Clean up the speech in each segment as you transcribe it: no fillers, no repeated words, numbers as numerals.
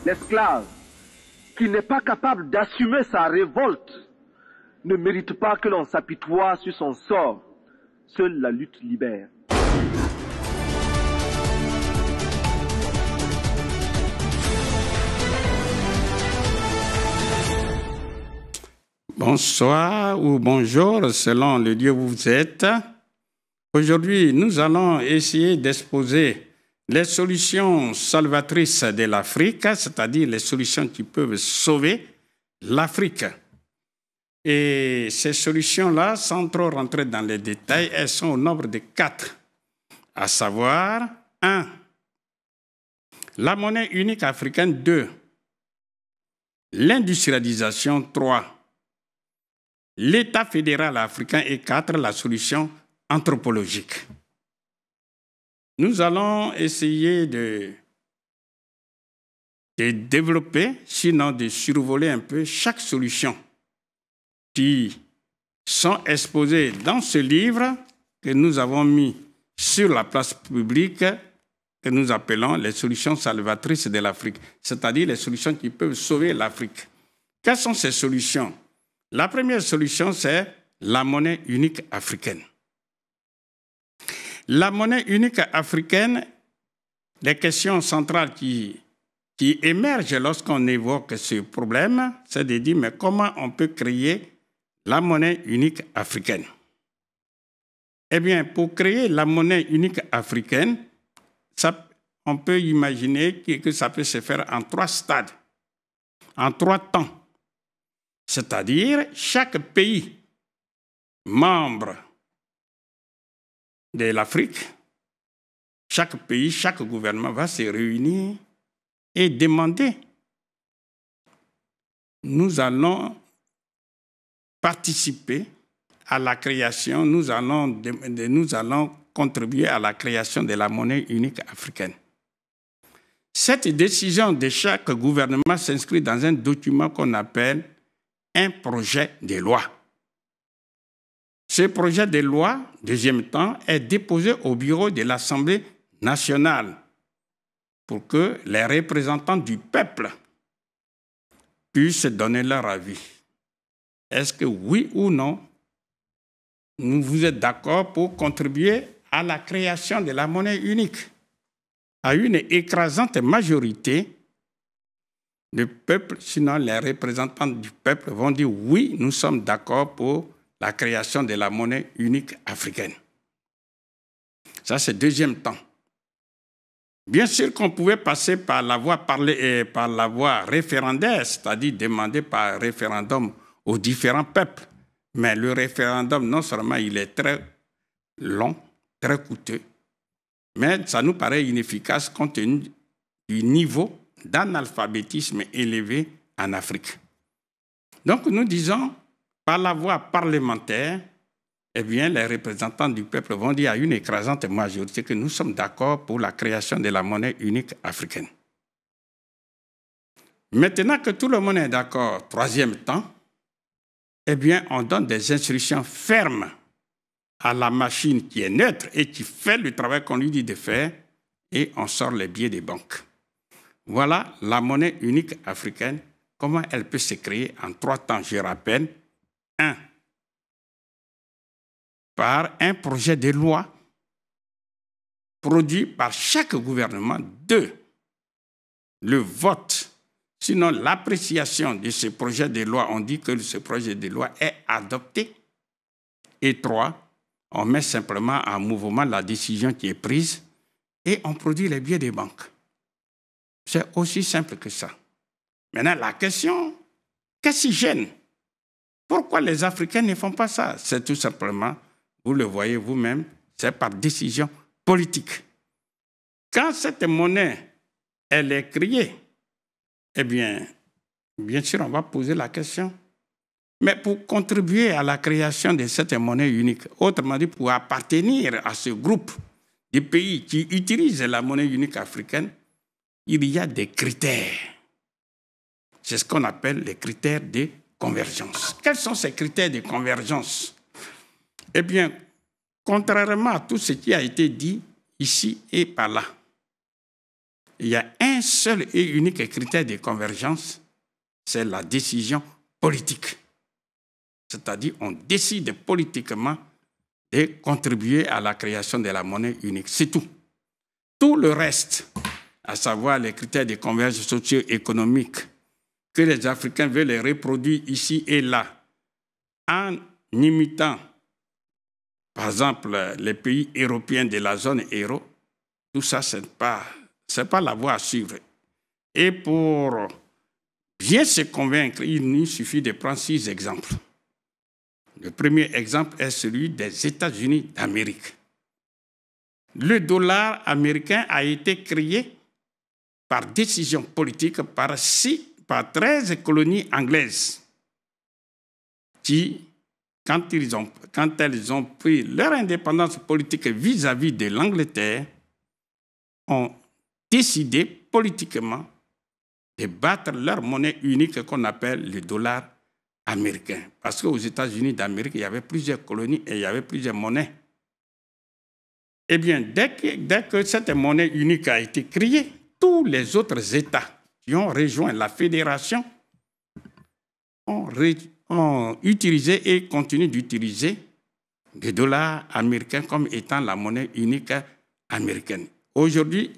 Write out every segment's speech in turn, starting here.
L'esclave qui n'est pas capable d'assumer sa révolte ne mérite pas que l'on s'apitoie sur son sort. Seule la lutte libère. Bonsoir ou bonjour, selon le lieu où vous êtes. Aujourd'hui, nous allons essayer d'exposer les solutions salvatrices de l'Afrique, c'est-à-dire les solutions qui peuvent sauver l'Afrique. Et ces solutions-là, sans trop rentrer dans les détails, elles sont au nombre de 4, à savoir 1. La monnaie unique africaine. 2. L'industrialisation. 3. L'État fédéral africain. Et 4. La solution anthropologique. Nous allons essayer de développer, sinon de survoler un peu chaque solution qui sont exposées dans ce livre que nous avons mis sur la place publique que nous appelons les solutions salvatrices de l'Afrique, c'est-à-dire les solutions qui peuvent sauver l'Afrique. Quelles sont ces solutions? La première solution, c'est la monnaie unique africaine. La monnaie unique africaine, les questions centrales qui émergent lorsqu'on évoque ce problème, c'est de dire, mais comment on peut créer la monnaie unique africaine? Eh bien, pour créer la monnaie unique africaine, on peut imaginer que ça peut se faire en 3 stades, en 3 temps. C'est-à-dire, chaque pays membre de l'Afrique, chaque pays, chaque gouvernement va se réunir et demander. Nous allons participer à la création, nous allons contribuer à la création de la monnaie unique africaine. Cette décision de chaque gouvernement s'inscrit dans un document qu'on appelle un projet de loi. Ce projet de loi, deuxième temps, est déposé au bureau de l'Assemblée nationale pour que les représentants du peuple puissent donner leur avis. Est-ce que oui ou non, vous êtes d'accord pour contribuer à la création de la monnaie unique? À une écrasante majorité, le peuple, sinon les représentants du peuple vont dire oui, nous sommes d'accord pour la création de la monnaie unique africaine. Ça, c'est deuxième temps. Bien sûr qu'on pouvait passer par la voie référendaire, c'est-à-dire demander par référendum aux différents peuples. Mais le référendum, non seulement il est très long, très coûteux, mais ça nous paraît inefficace compte tenu du niveau d'analphabétisme élevé en Afrique. Donc nous disons, par la voie parlementaire, eh bien, les représentants du peuple vont dire à une écrasante majorité que nous sommes d'accord pour la création de la monnaie unique africaine. Maintenant que tout le monde est d'accord, troisième temps, eh bien, on donne des instructions fermes à la machine qui est neutre et qui fait le travail qu'on lui dit de faire, et on sort les billets des banques. Voilà la monnaie unique africaine, comment elle peut se créer en 3 temps, je rappelle. 1. Par un projet de loi produit par chaque gouvernement. 2. Le vote, sinon l'appréciation de ce projet de loi, on dit que ce projet de loi est adopté. Et 3. On met simplement en mouvement la décision qui est prise et on produit les billets des banques. C'est aussi simple que ça. Maintenant, la question, qu'est-ce qui gêne? Pourquoi les Africains ne font pas ça? C'est tout simplement, vous le voyez vous-même, c'est par décision politique. Quand cette monnaie, elle est créée, eh bien sûr, on va poser la question. Mais pour contribuer à la création de cette monnaie unique, autrement dit, pour appartenir à ce groupe de pays qui utilisent la monnaie unique africaine, il y a des critères. C'est ce qu'on appelle les critères de convergence. Quels sont ces critères de convergence? Eh bien, contrairement à tout ce qui a été dit ici et par là, il y a un seul et unique critère de convergence, c'est la décision politique. C'est-à-dire on décide politiquement de contribuer à la création de la monnaie unique. C'est tout. Tout le reste, à savoir les critères de convergence socio-économique, que les Africains veulent les reproduire ici et là, en imitant, par exemple, les pays européens de la zone euro, tout ça, ce n'est pas la voie à suivre. Et pour bien se convaincre, il nous suffit de prendre 6 exemples. Le premier exemple est celui des États-Unis d'Amérique. Le dollar américain a été créé par décision politique par 13 colonies anglaises qui, quand elles ont pris leur indépendance politique vis-à-vis de l'Angleterre, ont décidé politiquement de battre leur monnaie unique qu'on appelle le dollar américain. Parce qu'aux États-Unis d'Amérique, il y avait plusieurs colonies et il y avait plusieurs monnaies. Eh bien, dès que cette monnaie unique a été créée, tous les autres États qui ont rejoint la fédération ont utilisé et continuent d'utiliser le dollar américain comme étant la monnaie unique américaine. Aujourd'hui,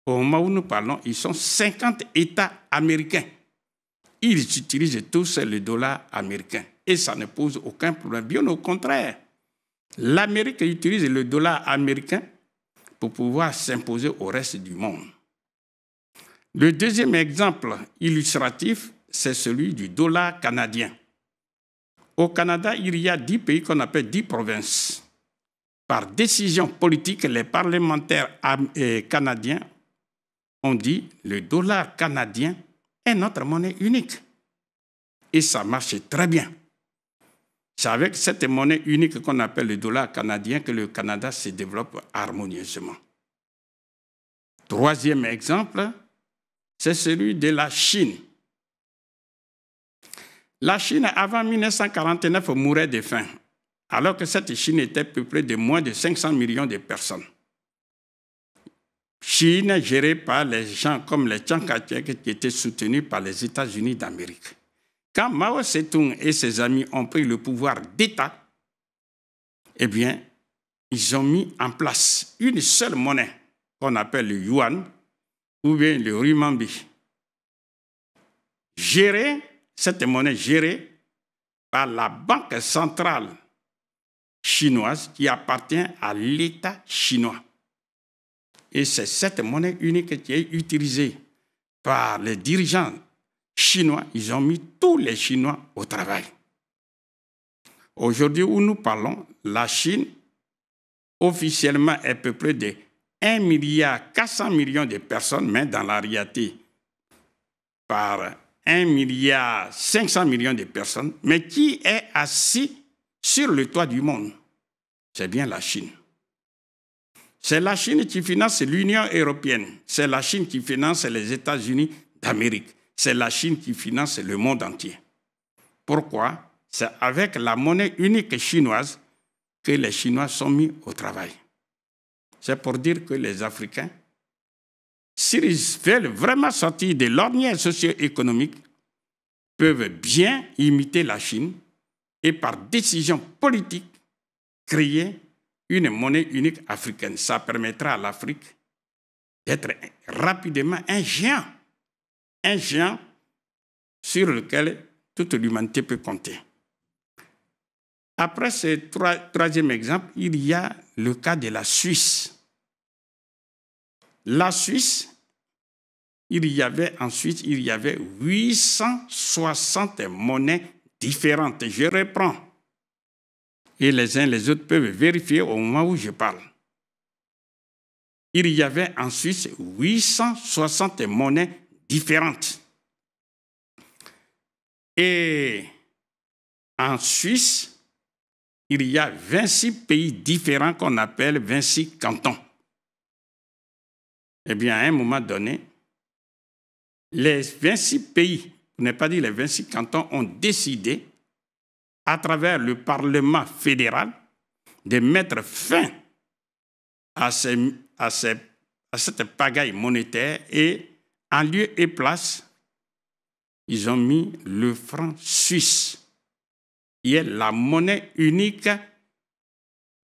au moment où nous parlons, ils sont 50 États américains. Ils utilisent tous le dollar américain et ça ne pose aucun problème. Bien au contraire, l'Amérique utilise le dollar américain pour pouvoir s'imposer au reste du monde. Le deuxième exemple illustratif, c'est celui du dollar canadien. Au Canada, il y a 10 pays qu'on appelle 10 provinces. Par décision politique, les parlementaires canadiens ont dit le dollar canadien est notre monnaie unique. Et ça marche très bien. C'est avec cette monnaie unique qu'on appelle le dollar canadien que le Canada se développe harmonieusement. Troisième exemple, c'est celui de la Chine. La Chine, avant 1949, mourait de faim, alors que cette Chine était peuplée de moins de 500 millions de personnes. Chine gérée par les gens comme les Chiang Kai-shek qui étaient soutenus par les États-Unis d'Amérique. Quand Mao Tse-tung et ses amis ont pris le pouvoir d'État, eh bien, ils ont mis en place une seule monnaie qu'on appelle le yuan ou bien le renminbi. Cette monnaie gérée par la Banque centrale chinoise qui appartient à l'État chinois. Et c'est cette monnaie unique qui est utilisée par les dirigeants chinois. Ils ont mis tous les Chinois au travail. Aujourd'hui où nous parlons, la Chine officiellement est peuplée de 1,4 milliard de personnes, mais dans la réalité, par 1,5 milliard de personnes, mais qui est assis sur le toit du monde? C'est bien la Chine. C'est la Chine qui finance l'Union européenne. C'est la Chine qui finance les États-Unis d'Amérique. C'est la Chine qui finance le monde entier. Pourquoi? C'est avec la monnaie unique chinoise que les Chinois sont mis au travail. C'est pour dire que les Africains, s'ils veulent vraiment sortir de l'ornière socio-économique, peuvent bien imiter la Chine et par décision politique créer une monnaie unique africaine. Ça permettra à l'Afrique d'être rapidement un géant sur lequel toute l'humanité peut compter. Après ce troisième exemple, il y a le cas de la Suisse. La Suisse, il y avait 860 monnaies différentes. Je reprends. Et les uns les autres peuvent vérifier au moment où je parle. Il y avait en Suisse 860 monnaies différentes. Et en Suisse, il y a 26 pays différents qu'on appelle 26 cantons. Eh bien, à un moment donné, les 26 pays, pour ne pas dire les 26 cantons, ont décidé, à travers le Parlement fédéral, de mettre fin à ces à cette pagaille monétaire et en lieu et place, ils ont mis le franc suisse, qui est la monnaie unique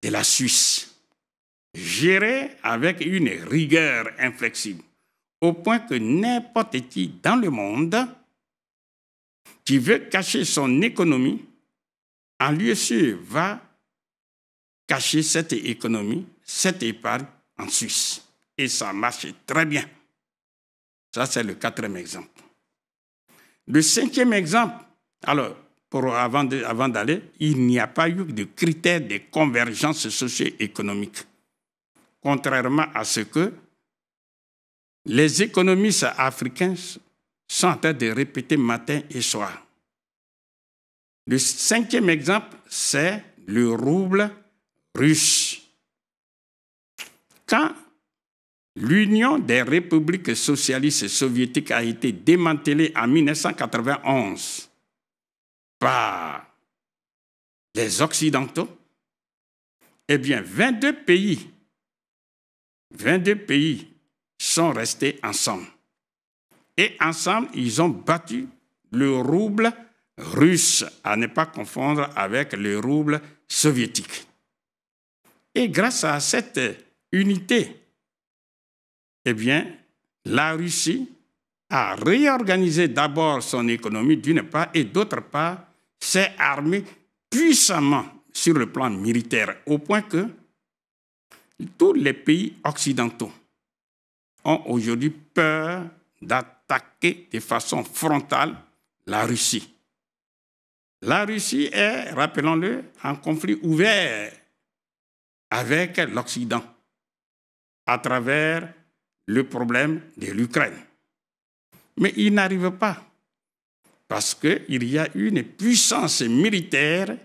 de la Suisse, gérée avec une rigueur inflexible, au point que n'importe qui dans le monde qui veut cacher son économie, en lieu sûr, va cacher cette économie, cette épargne en Suisse. Et ça marche très bien. Ça, c'est le 4e exemple. Le 5e exemple, alors, avant d'aller, il n'y a pas eu de critères de convergence socio-économique, contrairement à ce que les économistes africains sont en train de répéter matin et soir. Le 5e exemple, c'est le rouble russe. Quand l'Union des républiques socialistes soviétiques a été démantelée en 1991 par les Occidentaux, eh bien, 22 pays sont restés ensemble. Et ensemble, ils ont battu le rouble russe, à ne pas confondre avec le rouble soviétique. Et grâce à cette unité, eh bien, la Russie a réorganisé d'abord son économie d'une part et d'autre part s'est armée puissamment sur le plan militaire, au point que tous les pays occidentaux ont aujourd'hui peur d'attaquer de façon frontale la Russie. La Russie est, rappelons-le, en conflit ouvert avec l'Occident à travers le problème de l'Ukraine. Mais il n'arrive pas parce qu'il y a une puissance militaire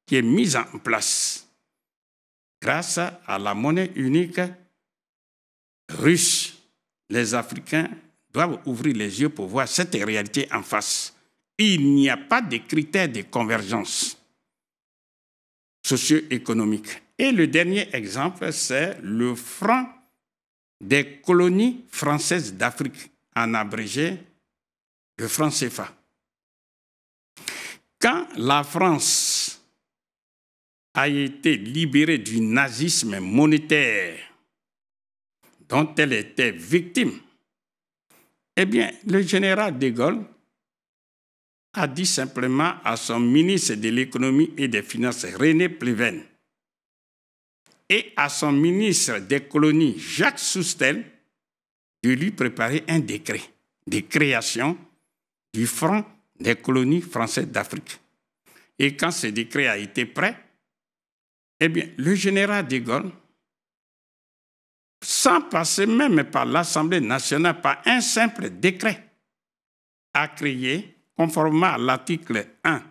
qui est mise en place grâce à la monnaie unique russe. Les Africains doivent ouvrir les yeux pour voir cette réalité en face. Il n'y a pas de critères de convergence socio-économique. Et le dernier exemple, c'est le franc des colonies françaises d'Afrique, en abrégé, le franc CFA. Quand la France a été libérée du nazisme monétaire dont elle était victime, eh bien, le général de Gaulle a dit simplement à son ministre de l'économie et des finances, René Pleven, et à son ministre des colonies, Jacques Soustelle, de lui préparer un décret de création du franc des colonies françaises d'Afrique. Et quand ce décret a été prêt, eh bien, le général de Gaulle, sans passer même par l'Assemblée nationale, par un simple décret, a créé, conformément à l'article 1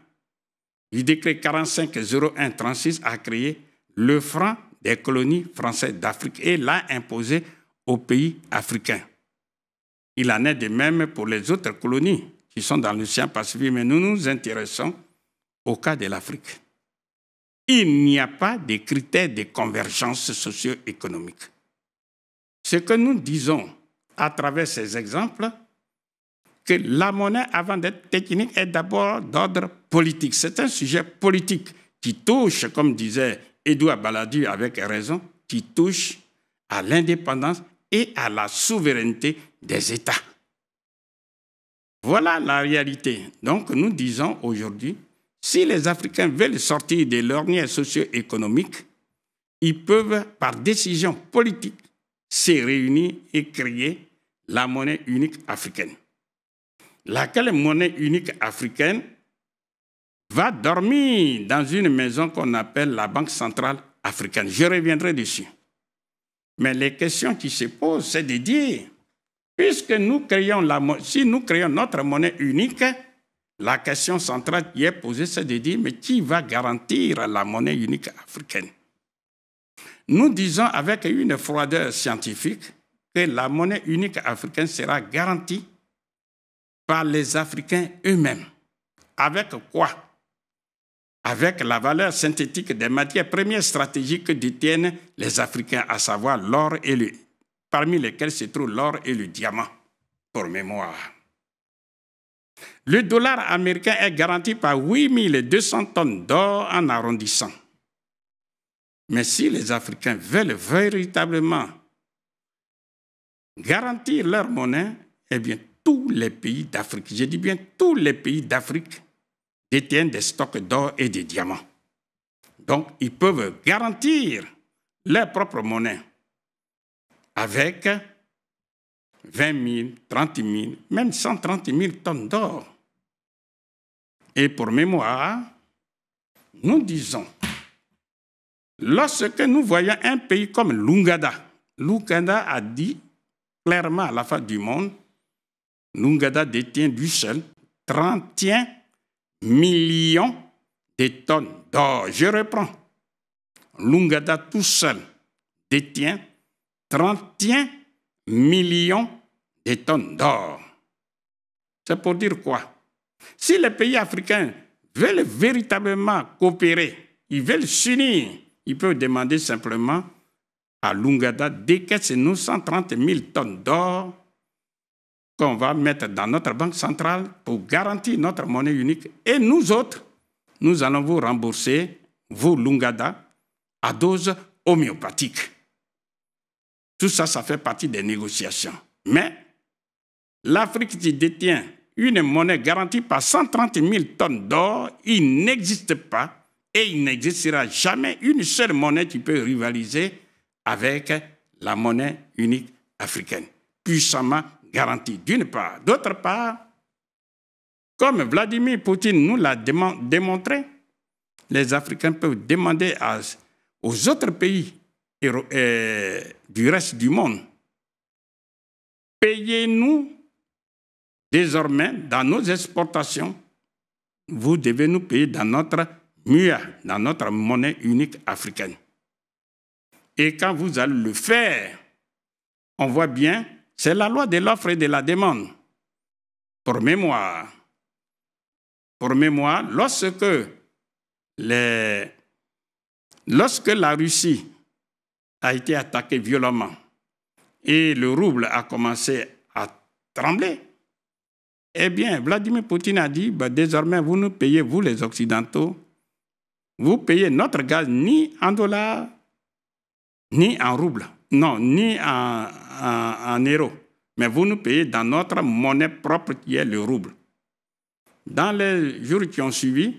du décret 45-01-36, a créé le franc des colonies françaises d'Afrique et l'a imposé aux pays africains. Il en est de même pour les autres colonies qui sont dans l'océan Pacifique, mais nous nous intéressons au cas de l'Afrique. Il n'y a pas de critères de convergence socio-économique. Ce que nous disons à travers ces exemples, que la monnaie, avant d'être technique, est d'abord d'ordre politique. C'est un sujet politique qui touche, comme disait Edouard Balladur avec raison, qui touche à l'indépendance et à la souveraineté des États. Voilà la réalité. Donc nous disons aujourd'hui, si les Africains veulent sortir de l'ornière socio-économique, ils peuvent, par décision politique, se réunir et créer la monnaie unique africaine. Laquelle monnaie unique africaine va dormir dans une maison qu'on appelle la Banque centrale africaine. Je reviendrai dessus. Mais les questions qui se posent, c'est de dire, puisque nous créons si nous créons notre monnaie unique, la question centrale qui est posée, c'est de dire, mais qui va garantir la monnaie unique africaine? Nous disons avec une froideur scientifique que la monnaie unique africaine sera garantie par les Africains eux-mêmes. Avec quoi? Avec la valeur synthétique des matières premières stratégiques que détiennent les Africains, à savoir l'or et parmi lesquels se trouvent l'or et le diamant, pour mémoire. Le dollar américain est garanti par 8200 tonnes d'or en arrondissant. Mais si les Africains veulent véritablement garantir leur monnaie, eh bien, tous les pays d'Afrique, je dis bien tous les pays d'Afrique, détiennent des stocks d'or et de diamants. Donc, ils peuvent garantir leur propre monnaie avec 20 000, 30 000, même 130 000 tonnes d'or. Et pour mémoire, nous disons, lorsque nous voyons un pays comme l'Ouganda, l'Ouganda a dit clairement à la fin du monde, l'Ouganda détient lui seul 31 millions de tonnes d'or. Je reprends. L'Ouganda tout seul détient 31 millions de tonnes d'or. C'est pour dire quoi? Si les pays africains veulent véritablement coopérer, ils veulent s'unir, ils peuvent demander simplement à l'Ouganda décaisser nous 130 000 tonnes d'or qu'on va mettre dans notre banque centrale pour garantir notre monnaie unique. Et nous autres, nous allons vous rembourser, vous l'Ouganda, à dose homéopathique. Tout ça, ça fait partie des négociations. Mais l'Afrique qui détient une monnaie garantie par 130 000 tonnes d'or, il n'existe pas et il n'existera jamais une seule monnaie qui peut rivaliser avec la monnaie unique africaine, puissamment garantie d'une part. D'autre part, comme Vladimir Poutine nous l'a démontré, les Africains peuvent demander aux autres pays du reste du monde, payez-nous désormais dans nos exportations, vous devez nous payer dans notre MUA, dans notre monnaie unique africaine. Et quand vous allez le faire, on voit bien, c'est la loi de l'offre et de la demande. Pour mémoire, lorsque la Russie a été attaquée violemment et le rouble a commencé à trembler, eh bien, Vladimir Poutine a dit, désormais, vous nous payez, vous les Occidentaux, vous payez notre gaz ni en dollars, ni en roubles, non, ni en euros, mais vous nous payez dans notre monnaie propre qui est le rouble. Dans les jours qui ont suivi,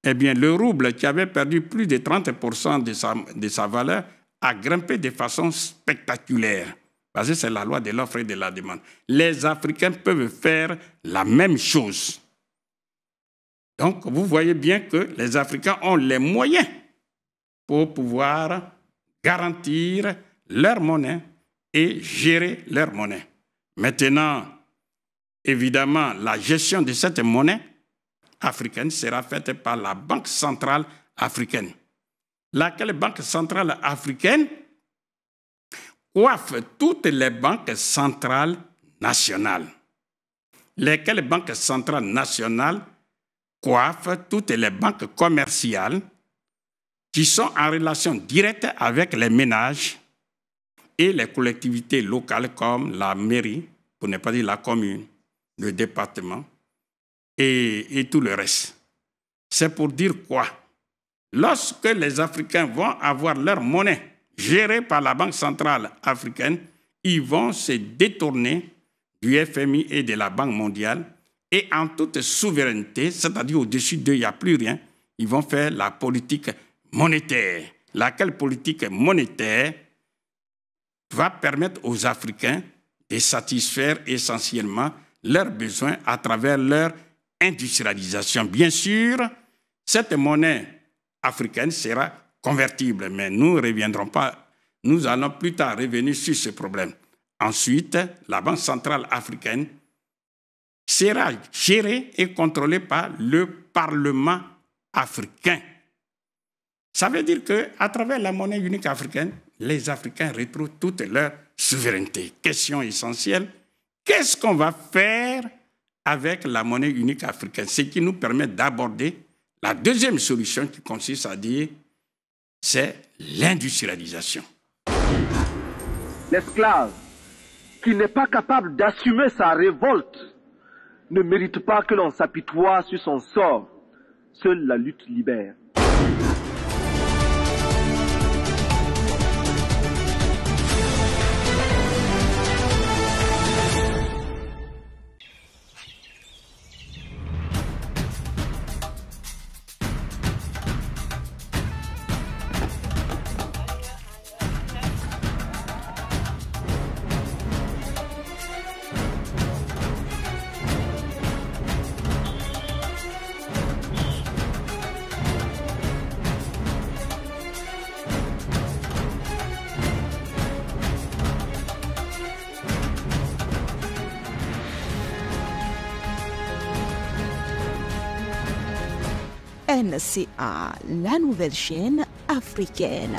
eh bien, le rouble qui avait perdu plus de 30% de sa valeur a grimpé de façon spectaculaire. Parce que c'est la loi de l'offre et de la demande. Les Africains peuvent faire la même chose. Donc, vous voyez bien que les Africains ont les moyens pour pouvoir garantir leur monnaie et gérer leur monnaie. Maintenant, évidemment, la gestion de cette monnaie africaine sera faite par la Banque centrale africaine. Laquelle Banque centrale africaine coiffe toutes les banques centrales nationales. Lesquelles banques centrales nationales coiffent toutes les banques commerciales qui sont en relation directe avec les ménages et les collectivités locales comme la mairie, pour ne pas dire la commune, le département et tout le reste. C'est pour dire quoi? Lorsque les Africains vont avoir leur monnaie gérée par la Banque centrale africaine, ils vont se détourner du FMI et de la Banque mondiale et en toute souveraineté, c'est-à-dire au-dessus d'eux, il n'y a plus rien, ils vont faire la politique monétaire. Laquelle politique monétaire va permettre aux Africains de satisfaire essentiellement leurs besoins à travers leur industrialisation. Bien sûr, cette monnaie africaine sera convertible, mais nous ne reviendrons pas. Nous allons plus tard revenir sur ce problème. Ensuite, la Banque centrale africaine sera gérée et contrôlée par le Parlement africain. Ça veut dire qu'à travers la monnaie unique africaine, les Africains retrouvent toute leur souveraineté. Question essentielle, qu'est-ce qu'on va faire avec la monnaie unique africaine? Ce qui nous permet d'aborder la deuxième solution qui consiste à dire, c'est l'industrialisation. L'esclave qui n'est pas capable d'assumer sa révolte ne mérite pas que l'on s'apitoie sur son sort. Seule la lutte libère. NCA, la nouvelle chaîne africaine.